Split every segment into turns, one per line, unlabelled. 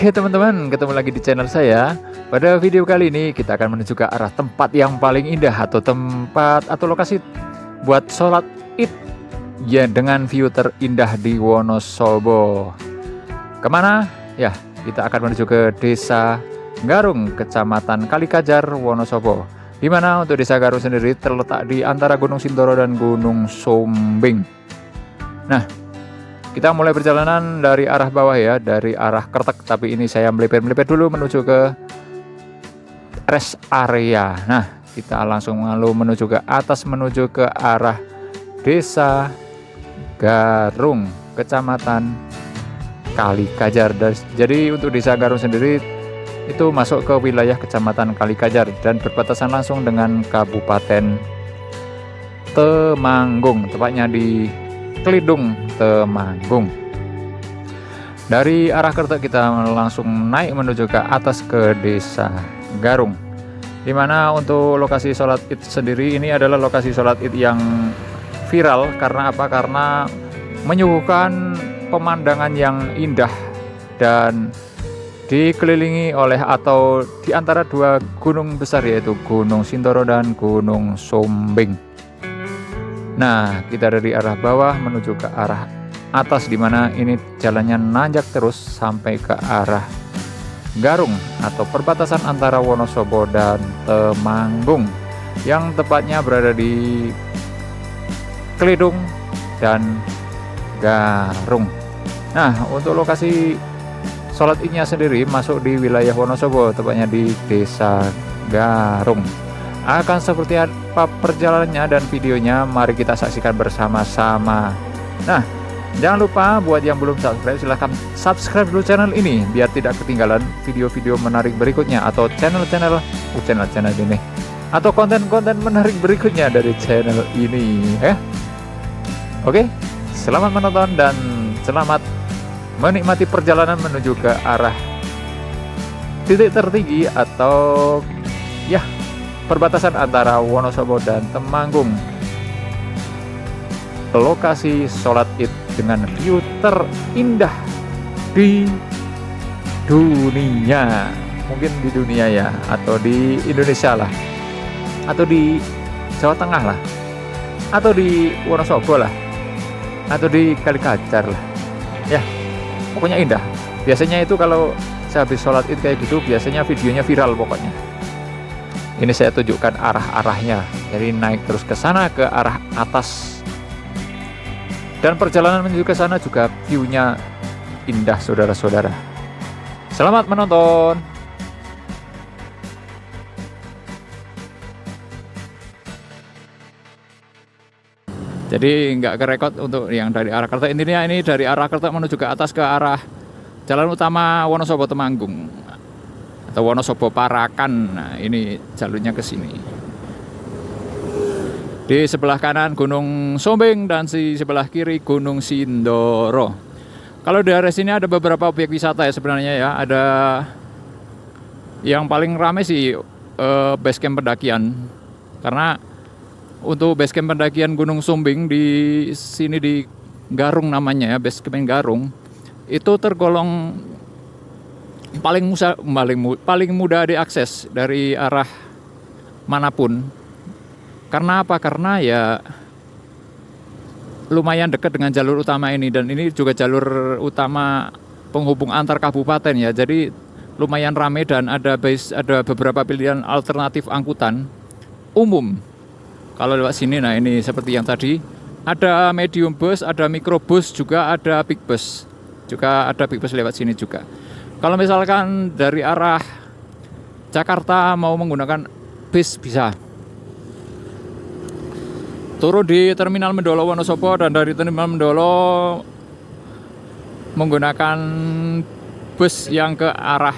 Oke teman-teman, ketemu lagi di channel saya. Pada video kali ini kita akan menuju ke arah tempat yang paling indah atau tempat atau lokasi buat sholat id ya, dengan view terindah di Wonosobo. Kemana? Ya, kita akan menuju ke Desa Garung, Kecamatan Kalikajar, Wonosobo. Di mana untuk Desa Garung sendiri terletak di antara Gunung Sindoro dan Gunung Sumbing. Nah, kita mulai perjalanan dari arah bawah ya, dari arah Kertek, tapi ini saya melipir dulu menuju ke rest area. Nah, kita langsung menuju ke atas, menuju ke arah Desa Garung, Kecamatan Kalikajar. Jadi untuk Desa Garung sendiri itu masuk ke wilayah Kecamatan Kalikajar dan berbatasan langsung dengan Kabupaten Temanggung, tepatnya di Kelidung, Temanggung. Dari arah Kertek kita langsung naik menuju ke atas ke Desa Garung, dimana untuk lokasi sholat id sendiri ini adalah lokasi sholat id yang viral. Karena apa? Karena menyuguhkan pemandangan yang indah dan dikelilingi oleh atau di antara dua gunung besar, yaitu Gunung Sindoro dan Gunung Sumbing. Nah, kita dari arah bawah menuju ke arah atas, di mana ini jalannya nanjak terus sampai ke arah Garung atau perbatasan antara Wonosobo dan Temanggung, yang tepatnya berada di Kelidung dan Garung. Nah, untuk lokasi sholat idnya sendiri masuk di wilayah Wonosobo, tepatnya di Desa Garung. Akan seperti apa perjalanannya dan videonya, mari kita saksikan bersama-sama. Nah, jangan lupa buat yang belum subscribe, silahkan subscribe dulu channel ini biar tidak ketinggalan video-video menarik berikutnya atau channel ini atau konten-konten menarik berikutnya dari channel ini ya. Oke, selamat menonton dan selamat menikmati perjalanan menuju ke arah titik tertinggi atau ya, perbatasan antara Wonosobo dan Temanggung. Lokasi sholat id dengan view terindah di dunia, mungkin di dunia ya, atau di Indonesia lah, atau di Jawa Tengah lah, atau di Wonosobo lah, atau di Kalikajar lah ya, pokoknya indah. Biasanya itu kalau saya habis sholat id kayak gitu, biasanya videonya viral pokoknya. Ini saya tunjukkan arah-arahnya, jadi naik terus ke sana ke arah atas, dan perjalanan menuju ke sana juga view-nya indah, saudara-saudara. Selamat menonton. Jadi nggak kerekod untuk yang dari arah Kertek. Intinya ini dari arah Kertek menuju ke atas ke arah jalan utama Wonosobo Temanggung atau Wonosobo Parakan. Nah, ini jalurnya ke sini. Di sebelah kanan Gunung Sumbing dan di sebelah kiri Gunung Sindoro. Kalau di area sini ada beberapa objek wisata ya sebenarnya ya. Ada yang paling ramai sih base camp pendakian. Karena untuk base camp pendakian Gunung Sumbing di sini di Garung namanya ya, base camp Garung, itu tergolong paling mudah diakses dari arah manapun. Karena apa? Karena ya lumayan dekat dengan jalur utama ini, dan ini juga jalur utama penghubung antar kabupaten ya. Jadi lumayan ramai dan ada beberapa pilihan alternatif angkutan umum kalau lewat sini. Nah, ini seperti yang tadi, ada medium bus, ada mikrobus, juga ada big bus. Juga ada big bus lewat sini juga. Kalau misalkan dari arah Jakarta mau menggunakan bis, bisa turun di Terminal Mendolo Wonosobo, dan dari Terminal Mendolo menggunakan bus yang ke arah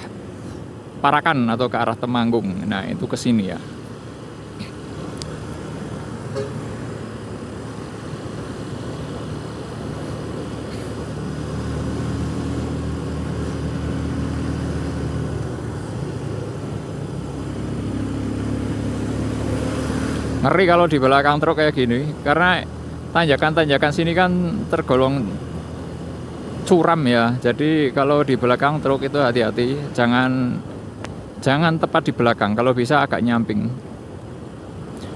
Parakan atau ke arah Temanggung. Nah, itu ke sini ya. Ngeri kalau di belakang truk kayak gini, karena tanjakan-tanjakan sini kan tergolong curam ya. Jadi kalau di belakang truk itu hati-hati, jangan tepat di belakang. Kalau bisa agak nyamping.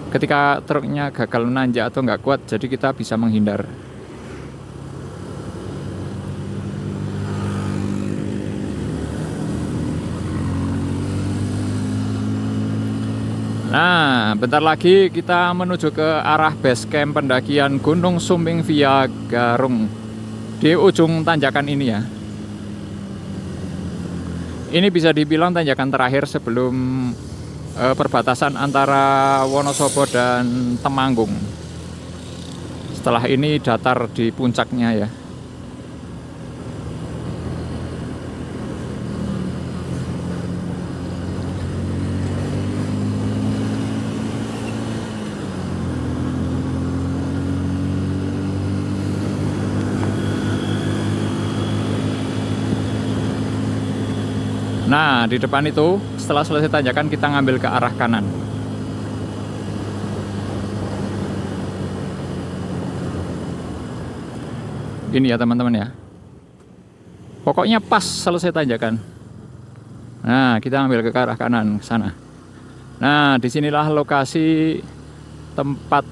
Ketika truknya gagal menanjak atau nggak kuat, jadi kita bisa menghindar. Nah, bentar lagi kita menuju ke arah base camp pendakian Gunung Sumbing via Garung di ujung tanjakan ini ya. Ini bisa dibilang tanjakan terakhir sebelum perbatasan antara Wonosobo dan Temanggung. Setelah ini datar di puncaknya ya. Nah, di depan itu setelah selesai tanjakan kita ngambil ke arah kanan. Ini ya teman-teman ya. Pokoknya pas selesai tanjakan. Nah, kita ambil ke arah kanan ke sana. Nah, disinilah lokasi tempat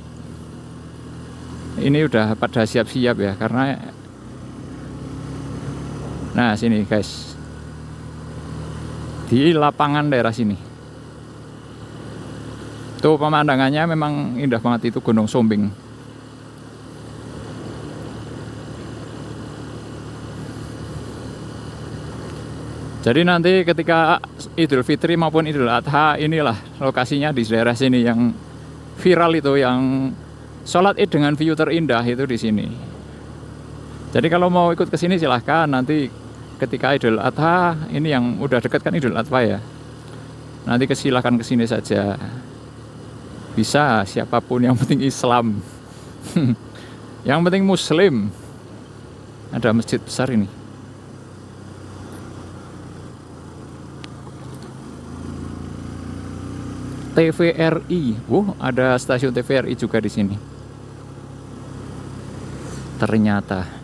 ini udah pada siap-siap ya, karena nah sini guys. Di lapangan daerah sini. Tuh pemandangannya memang indah banget, itu Gunung Sumbing. Jadi nanti ketika Idul Fitri maupun Idul Adha, inilah lokasinya di daerah sini yang viral itu, yang sholat Id dengan view terindah itu di sini. Jadi kalau mau ikut ke sini silahkan, nanti ketika Idul Adha, ini yang udah deket kan Idul Adha ya. Nanti silahkan kesini saja. Bisa siapapun, yang penting Islam. Yang penting Muslim. Ada masjid besar ini. TVRI. Ada stasiun TVRI juga di sini. Ternyata.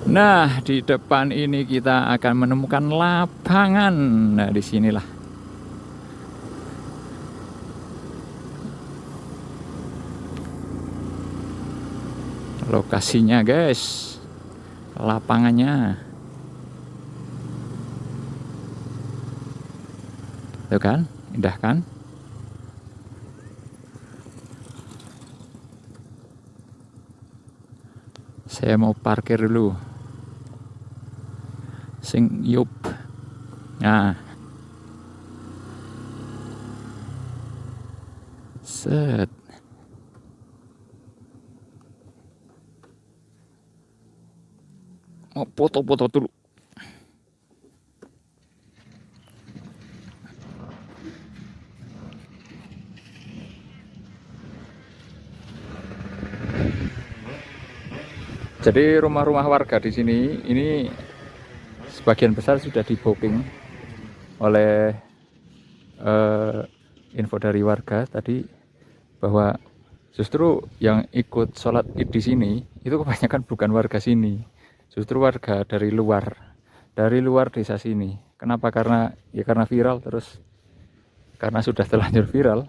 Nah, di depan ini kita akan menemukan lapangan. Nah, disinilah. Lokasinya, guys. Lapangannya. Tuh kan, indah kan? Saya mau parkir dulu. Sing yup. Nah. Set. Mau foto-foto dulu. Jadi rumah-rumah warga di sini ini sebagian besar sudah di booking oleh info dari warga tadi, bahwa justru yang ikut sholat Id di sini itu kebanyakan bukan warga sini, justru warga dari luar desa sini. Kenapa? Karena viral, terus karena sudah terlanjur viral.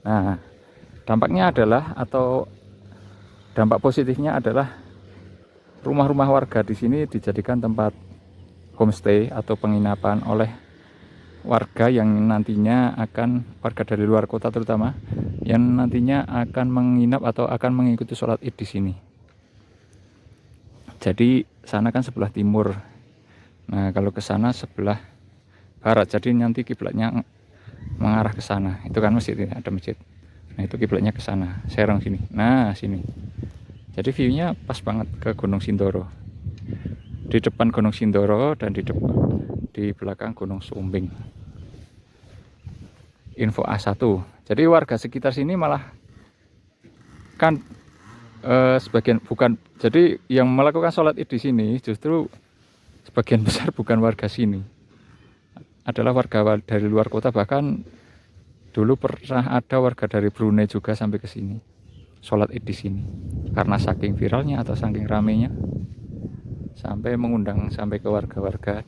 Nah, dampaknya adalah, atau dampak positifnya adalah, rumah-rumah warga di sini dijadikan tempat homestay atau penginapan oleh warga yang nantinya akan, warga dari luar kota terutama, yang nantinya akan menginap atau akan mengikuti sholat Id di sini. Jadi sana kan sebelah timur. Nah, kalau ke sana sebelah barat. Jadi nanti kiblatnya mengarah ke sana. Itu kan masjid, ada masjid. Nah, itu kiblatnya ke sana. Serong sini. Nah, sini. Jadi view-nya pas banget ke Gunung Sindoro. Di depan Gunung Sindoro dan di belakang Gunung Sumbing. Info A1. Jadi warga sekitar sini malah kan sebagian bukan. Jadi yang melakukan sholat Id di sini justru sebagian besar bukan warga sini. Adalah warga dari luar kota, bahkan Dulu pernah ada warga dari Brunei juga sampai ke sini, sholat id di sini. Karena saking viralnya atau saking ramenya, sampai mengundang sampai ke warga-warga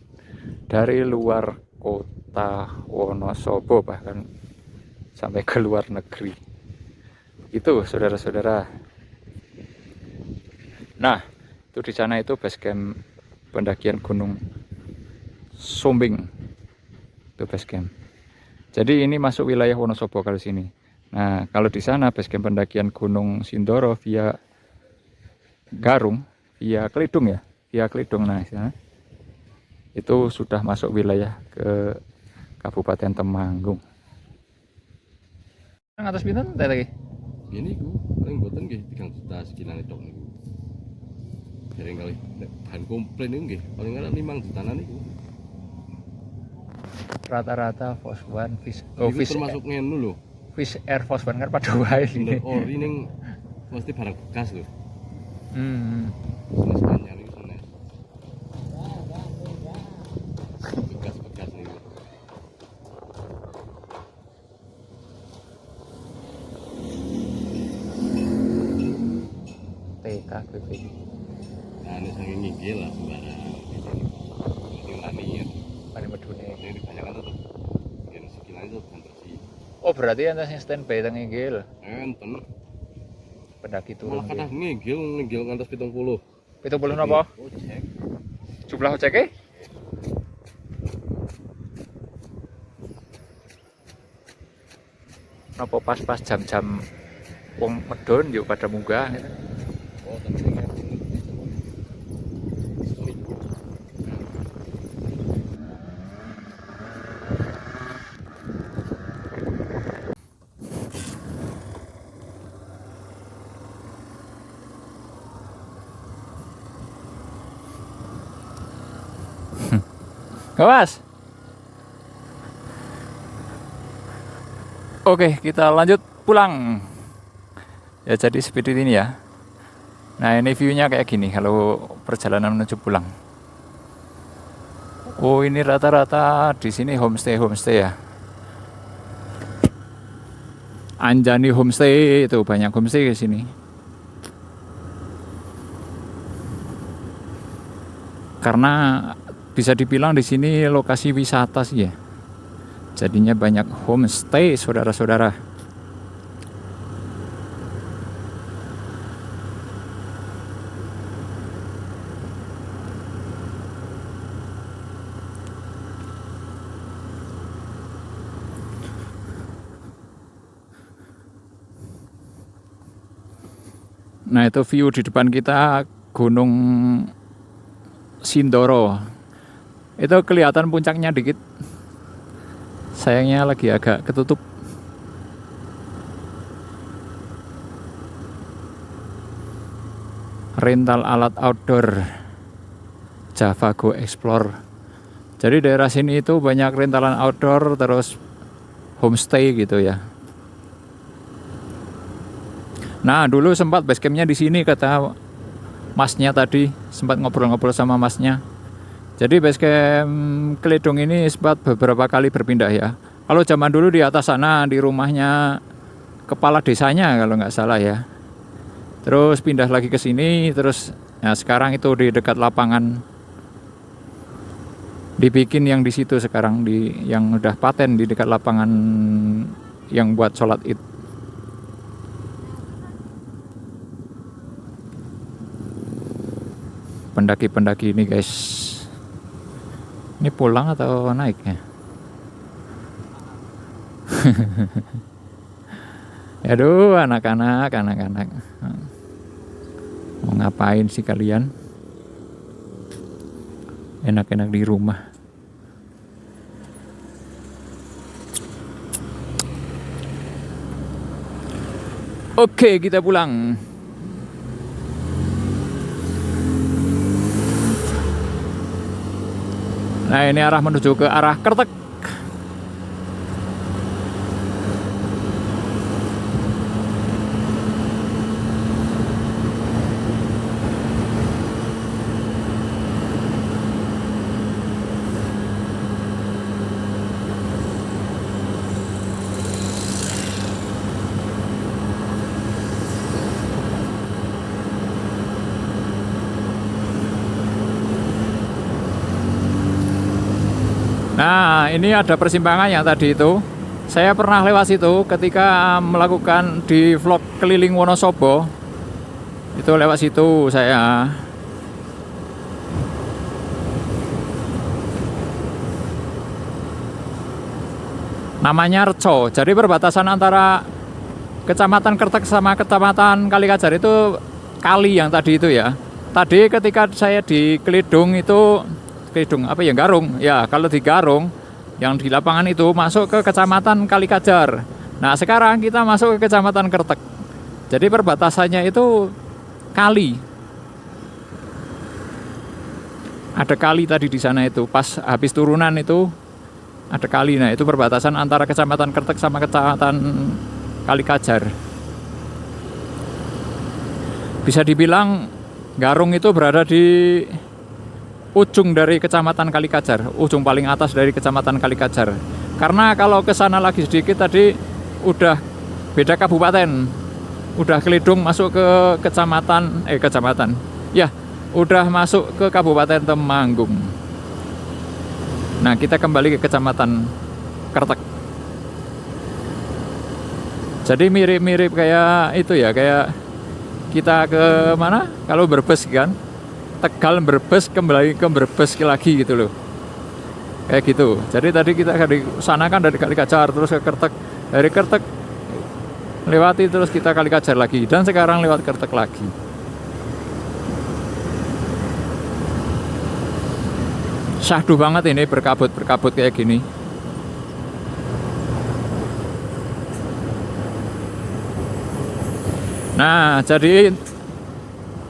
dari luar kota Wonosobo, bahkan sampai ke luar negeri. Itu saudara-saudara. Nah, itu di sana itu base camp pendakian Gunung Sumbing. Itu base camp. Jadi ini masuk wilayah Wonosobo kalau sini. Nah, kalau di sana base camp pendakian Gunung Sindoro via Garung, via Klidung ya, via Klidung. Nah, sana itu sudah masuk wilayah ke Kabupaten Temanggung. Nang atas pinten teh lagi?
Ini ku paling boten nggih 3 juta sekilan tok niku. Dereng kali bahan komplain niku nggih paling ora 5 jutaan niku.
Rata-rata Force One fish,
Fish termasuk ngenu lho.
Fish Air Force One kan pada wae ini.
Ori ning mesti barang bekas lho. Jenis anyar iki jenis. Bekas-bekas niku.
TKBP.
Nah, ini saking nginggil lah sembarang. Ini lani ya.
Mari medune.
Ini kebanyakan tuh. Yang sekilan itu bukan bersih.
Oh, berarti anda sing standby teng Inggil.
Enten.
Pendaki turun.
Malah kadang nginggil ngantos 70.
70 napa?
Ojek.
Jumlah ojeke? Napa pas-pas jam-jam wong medon yuk pada munggah gitu.
Oh, tapi ini libur.
Awas. Oke, kita lanjut pulang. Ya jadi seperti ini ya. Nah ini viewnya kayak gini kalau perjalanan menuju pulang. Oh ini rata-rata di sini homestay ya. Anjani Homestay itu banyak homestay di sini. Karena bisa dibilang di sini lokasi wisata sih ya. Jadinya banyak homestay saudara-saudara. Nah itu view di depan kita Gunung Sindoro. Itu kelihatan puncaknya dikit. Sayangnya lagi agak ketutup. Rental alat outdoor Java Go Explore. Jadi daerah sini itu banyak rentalan outdoor terus homestay gitu ya. Nah dulu sempat basecampnya di sini kata masnya tadi, sempat ngobrol-ngobrol sama masnya. Jadi basecamp Klidung ini sempat beberapa kali berpindah ya. Kalau zaman dulu di atas sana di rumahnya kepala desanya kalau nggak salah ya. Terus pindah lagi ke sini, terus ya sekarang itu di dekat lapangan. Dibikin yang di situ sekarang di yang udah paten di dekat lapangan yang buat sholat id. Pendaki-pendaki ini guys. Ini pulang atau naik ya? Aduh, anak-anak. Mau ngapain sih kalian? Enak-enak di rumah. Oke, kita pulang. Nah, ini arah menuju ke arah Kertek. Nah, ini ada persimpangan yang tadi itu. Saya pernah lewat situ ketika melakukan di vlog keliling Wonosobo. Itu lewat situ saya. Namanya Reco. Jadi perbatasan antara Kecamatan Kertek sama Kecamatan Kalikajar itu kali yang tadi itu ya. Tadi ketika saya di Kelidung itu, Kelidung apa ya, Garung. Ya, kalau di Garung yang di lapangan itu masuk ke Kecamatan Kalikajar. Nah, sekarang kita masuk ke Kecamatan Kertek. Jadi perbatasannya itu kali. Ada kali tadi di sana itu, pas habis turunan itu ada kali. Nah, itu perbatasan antara Kecamatan Kertek sama Kecamatan Kalikajar. Bisa dibilang Garung itu berada di ujung dari Kecamatan Kalikajar, ujung paling atas dari Kecamatan Kalikajar. Karena kalau ke sana lagi sedikit tadi udah beda kabupaten. Udah Kelidung masuk ke kecamatan. Ya, udah masuk ke Kabupaten Temanggung. Nah, kita kembali ke Kecamatan Kertek. Jadi mirip-mirip kayak itu ya, kayak kita ke mana? Kalau Brebes kan, Tegal Brebes kembali ke Brebes lagi gitu loh. Kayak gitu. Jadi tadi kita dari sana kan dari Kalikajar terus ke Kertek, dari Kertek lewati terus kita Kalikajar lagi dan sekarang lewat Kertek lagi. Syahdu banget ini berkabut kayak gini. Nah, jadi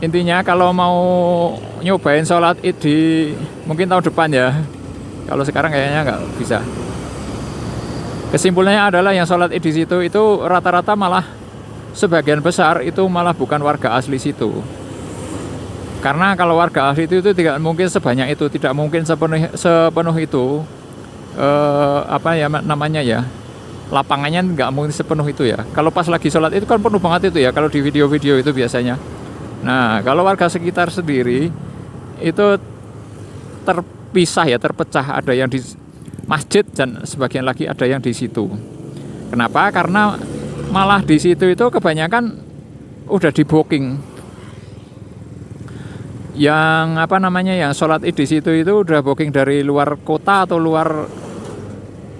intinya kalau mau nyobain sholat id di mungkin tahun depan ya. Kalau sekarang kayaknya nggak bisa. Kesimpulannya adalah yang sholat id di situ itu rata-rata malah sebagian besar itu malah bukan warga asli situ. Karena kalau warga asli itu tidak mungkin sebanyak itu, tidak mungkin sepenuh itu. Apa ya namanya ya? Lapangannya nggak mungkin sepenuh itu ya. Kalau pas lagi sholat itu kan penuh banget itu ya, kalau di video-video itu biasanya. Nah, kalau warga sekitar sendiri itu terpisah ya, terpecah. Ada yang di masjid dan sebagian lagi ada yang di situ. Kenapa? Karena malah di situ itu kebanyakan udah di booking. Yang apa namanya, yang sholat id di situ itu udah booking dari luar kota atau luar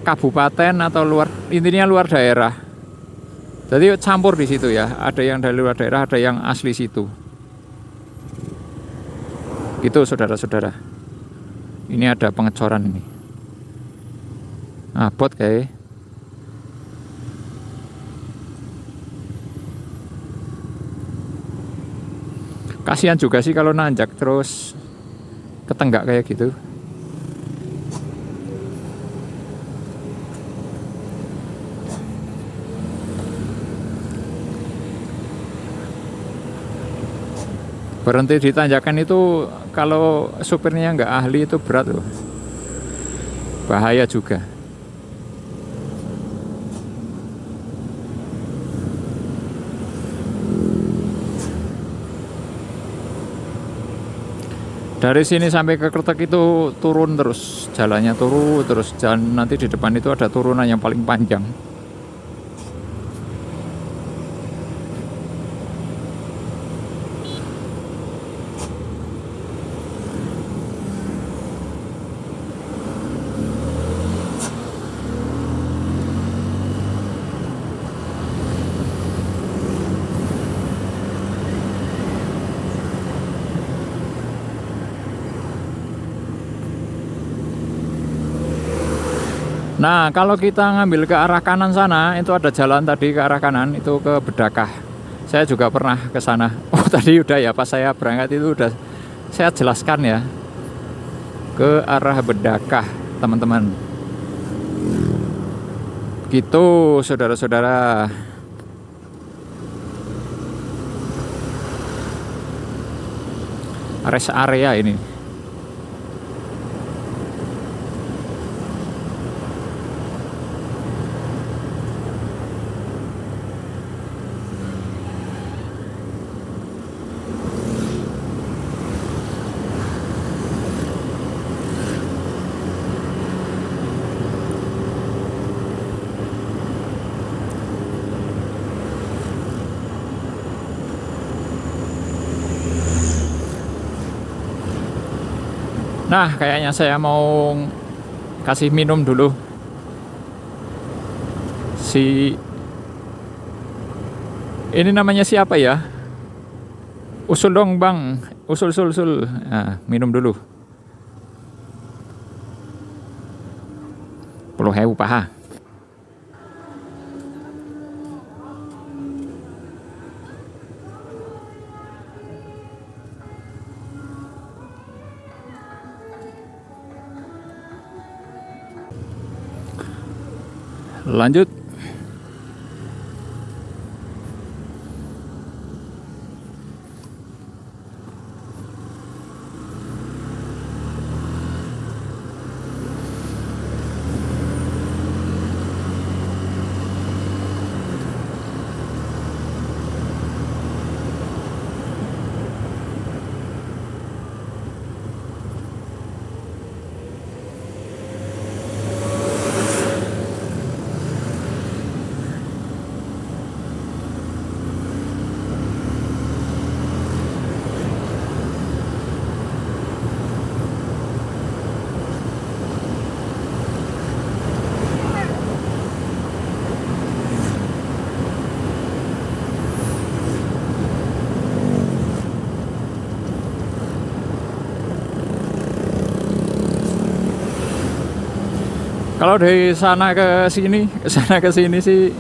kabupaten atau intinya luar daerah. Jadi campur di situ ya. Ada yang dari luar daerah, ada yang asli situ. Gitu saudara-saudara. Ini ada pengecoran ini. Bot kayak. Kasihan juga sih kalau nanjak terus ketenggak kayak gitu. Berhenti di tanjakan itu kalau supirnya nggak ahli itu berat loh. Bahaya juga. Dari sini sampai ke Kertek itu turun terus, jalannya turun terus, dan nanti di depan itu ada turunan yang paling panjang. Nah, kalau kita ngambil ke arah kanan sana, itu ada jalan tadi ke arah kanan, itu ke Bedakah. Saya juga pernah ke sana. Oh, tadi udah ya, pas saya berangkat itu udah saya jelaskan ya. Ke arah Bedakah, teman-teman. Gitu, saudara-saudara. Rest area ini. Nah, kayaknya saya mau kasih minum dulu si ini namanya siapa ya? Usul dong bang, usul. Nah, minum dulu. 10.000 paha. Lanjut. Kalau dari sana ke sini sih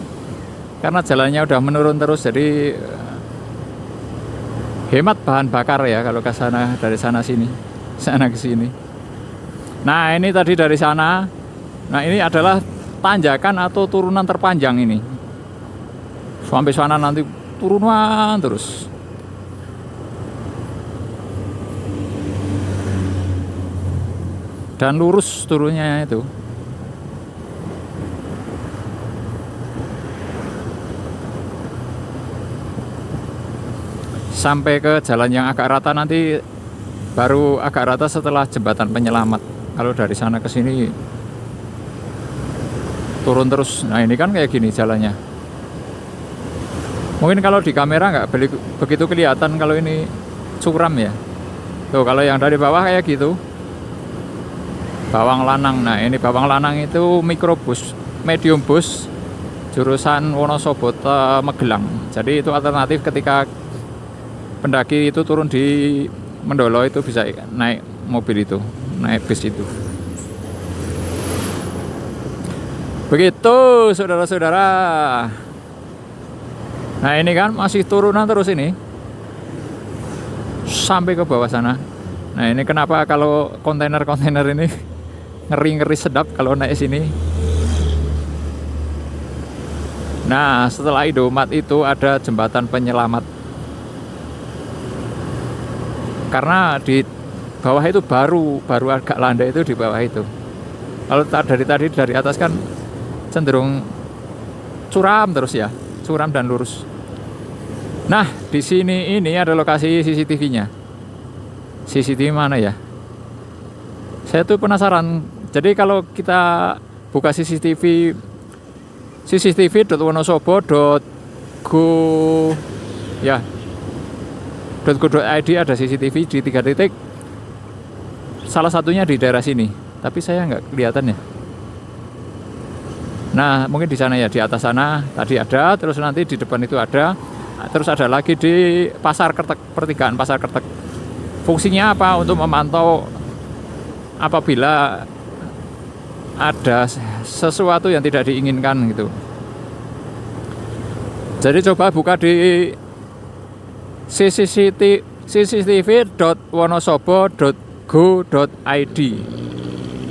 karena jalannya udah menurun terus, jadi hemat bahan bakar ya kalau ke sana, dari sana ke sini. Nah, ini tadi dari sana. Nah, ini adalah tanjakan atau turunan terpanjang ini. Sampai sana nanti turunan terus. Dan lurus turunnya itu. Sampai ke jalan yang agak rata, nanti baru agak rata setelah jembatan penyelamat. Kalau dari sana ke sini turun terus. Nah, ini kan kayak gini jalannya. Mungkin kalau di kamera nggak begitu kelihatan kalau ini curam ya. Tuh, kalau yang dari bawah kayak gitu. Bawang Lanang. Nah, ini Bawang Lanang itu mikrobus, medium bus jurusan Wonosobo Magelang. Jadi itu alternatif ketika pendaki itu turun di Mendolo, itu bisa naik mobil itu, naik bis itu. Begitu saudara-saudara. Nah, ini kan masih turunan terus ini sampai ke bawah sana. Nah, ini kenapa kalau kontainer ini ngeri sedap kalau naik sini. Nah, setelah Indomaret itu ada jembatan penyelamat. Karena di bawah itu baru agak landai itu di bawah itu. Kalau dari atas kan cenderung curam terus ya, curam dan lurus. Nah, di sini ini ada lokasi CCTV-nya. CCTV mana ya? Saya tuh penasaran. Jadi kalau kita buka cctv.wonosobo.go ya, .go.id ada CCTV di 3 titik. Salah satunya di daerah sini, tapi saya nggak kelihatan ya. Nah, mungkin di sana ya, di atas sana tadi ada, terus nanti di depan itu ada, terus ada lagi di pertigaan Pasar Kertek. Fungsinya apa? Untuk memantau apabila ada sesuatu yang tidak diinginkan gitu. Jadi coba buka di cctv.wonosobo.go.id,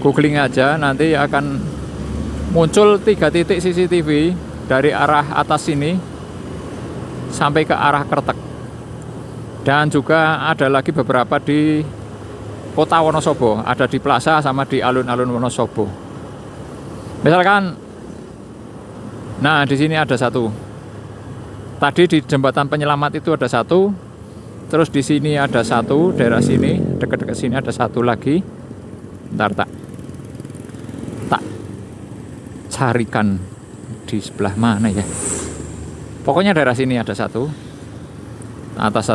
googling aja, nanti akan muncul 3 titik CCTV dari arah atas sini sampai ke arah Kertek. Dan juga ada lagi beberapa di kota Wonosobo, ada di Plaza sama di alun-alun Wonosobo. Misalkan, nah di sini ada satu. Tadi di jembatan penyelamat itu ada satu. Terus di sini ada satu, daerah sini, dekat-dekat sini ada satu lagi. Bentar, tak carikan di sebelah mana ya. Pokoknya daerah sini ada satu. Atas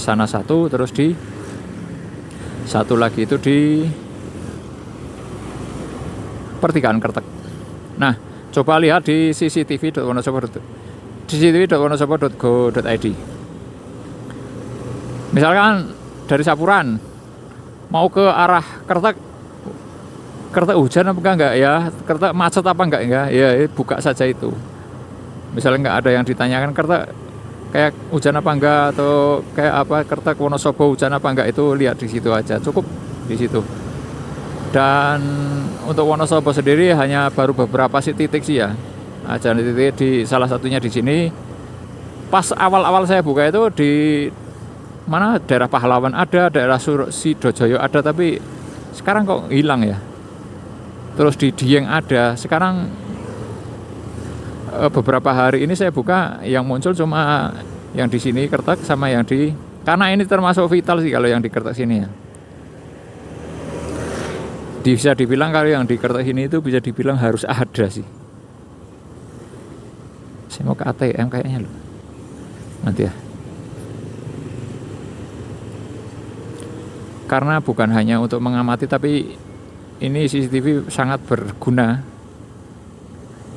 sana satu, terus di Satu lagi itu di pertigaan Kertek. Nah, coba lihat di cctv.wonosobo.go.id. Misalkan dari Sapuran mau ke arah Kertek, Kertek hujan apa enggak ya, Kertek macet apa enggak ya, buka saja itu. Misalnya enggak ada yang ditanyakan Kertek kayak hujan apa enggak, atau kayak apa Kertek Wonosobo hujan apa enggak, itu lihat di situ aja, cukup di situ. Dan untuk Wonosobo sendiri hanya baru beberapa titik sih ya, aja titik, di salah satunya di sini. Pas awal-awal saya buka itu di mana, daerah Pahlawan ada, daerah Sidojoyo ada, tapi sekarang kok hilang ya. Terus di Dieng ada. Sekarang beberapa hari ini saya buka yang muncul cuma yang di sini Kertek sama yang di, karena ini termasuk vital sih kalau yang di Kertek sini ya. Bisa dibilang kalau yang di Kertek sini itu bisa dibilang harus ada sih. Saya mau ke ATM kayaknya loh. Nanti ya. Karena bukan hanya untuk mengamati, tapi ini CCTV sangat berguna.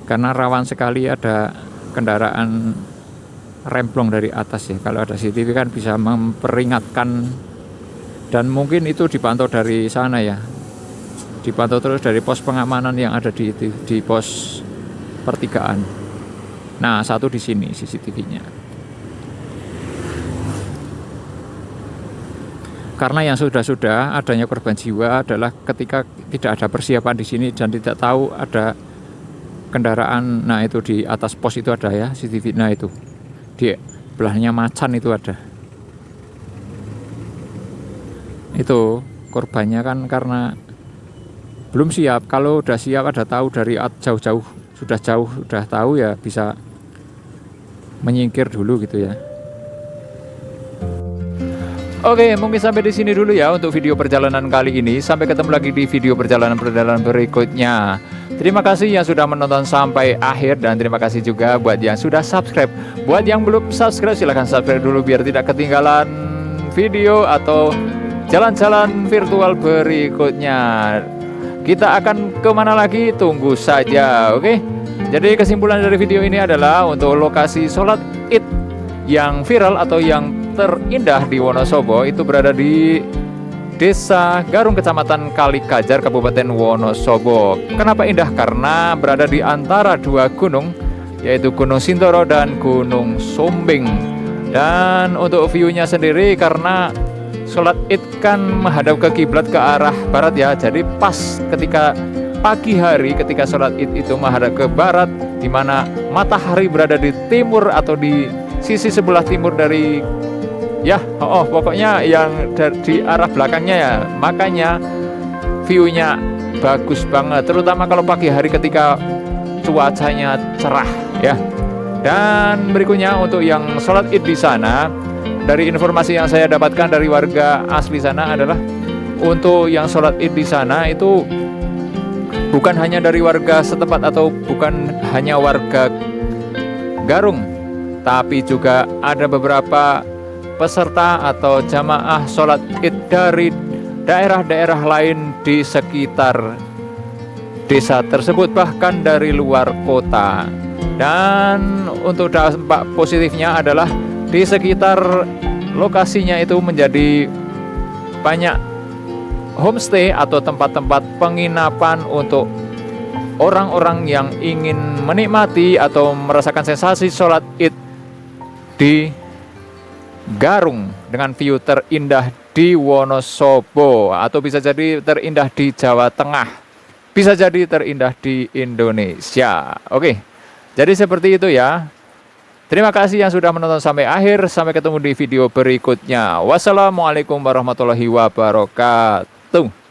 Karena rawan sekali ada kendaraan remblong dari atas ya. Kalau ada CCTV kan bisa memperingatkan, dan mungkin itu dipantau dari sana ya. Dipantau terus dari pos pengamanan yang ada di pos pertigaan. Nah, satu di sini CCTV-nya. Karena yang sudah adanya korban jiwa adalah ketika tidak ada persiapan di sini dan tidak tahu ada kendaraan. Nah, itu di atas pos itu ada ya CCTV. Nah, itu di belahnya Macan itu ada. Itu korbannya kan karena belum siap. Kalau udah siap, ada tahu dari jauh-jauh, sudah tahu ya bisa menyingkir dulu gitu ya. Oke, mungkin sampai di sini dulu ya untuk video perjalanan kali ini. Sampai ketemu lagi di video perjalanan berikutnya. Terima kasih yang sudah menonton sampai akhir, dan terima kasih juga buat yang sudah subscribe. Buat yang belum subscribe, silahkan subscribe dulu biar tidak ketinggalan video atau jalan-jalan virtual berikutnya. Kita akan kemana lagi? Tunggu saja, oke? Jadi kesimpulan dari video ini adalah untuk lokasi sholat Id yang viral atau yang terindah di Wonosobo itu berada di Desa Garung, Kecamatan Kalikajar, Kabupaten Wonosobo. Kenapa indah? Karena berada di antara dua gunung, yaitu Gunung Sindoro dan Gunung Sumbing. Dan untuk view-nya sendiri, karena sholat Id kan menghadap ke kiblat ke arah barat ya, jadi pas ketika pagi hari ketika sholat Id itu menghadap ke barat, di mana matahari berada di timur atau di sisi sebelah timur dari ya, pokoknya yang di arah belakangnya ya, makanya view-nya bagus banget, terutama kalau pagi hari ketika cuacanya cerah ya. Dan berikutnya untuk yang sholat Id di sana, dari informasi yang saya dapatkan dari warga asli sana adalah untuk yang sholat Id di sana itu bukan hanya dari warga setempat atau bukan hanya warga Garung, tapi juga ada beberapa peserta atau jamaah sholat Id dari daerah-daerah lain di sekitar desa tersebut, bahkan dari luar kota. Dan untuk dampak positifnya adalah di sekitar lokasinya itu menjadi banyak homestay atau tempat-tempat penginapan untuk orang-orang yang ingin menikmati atau merasakan sensasi sholat Id di Garung dengan view terindah di Wonosobo, atau bisa jadi terindah di Jawa Tengah, bisa jadi terindah di Indonesia. Oke, jadi seperti itu ya. Terima kasih yang sudah menonton sampai akhir. Sampai ketemu di video berikutnya. Wassalamualaikum warahmatullahi wabarakatuh.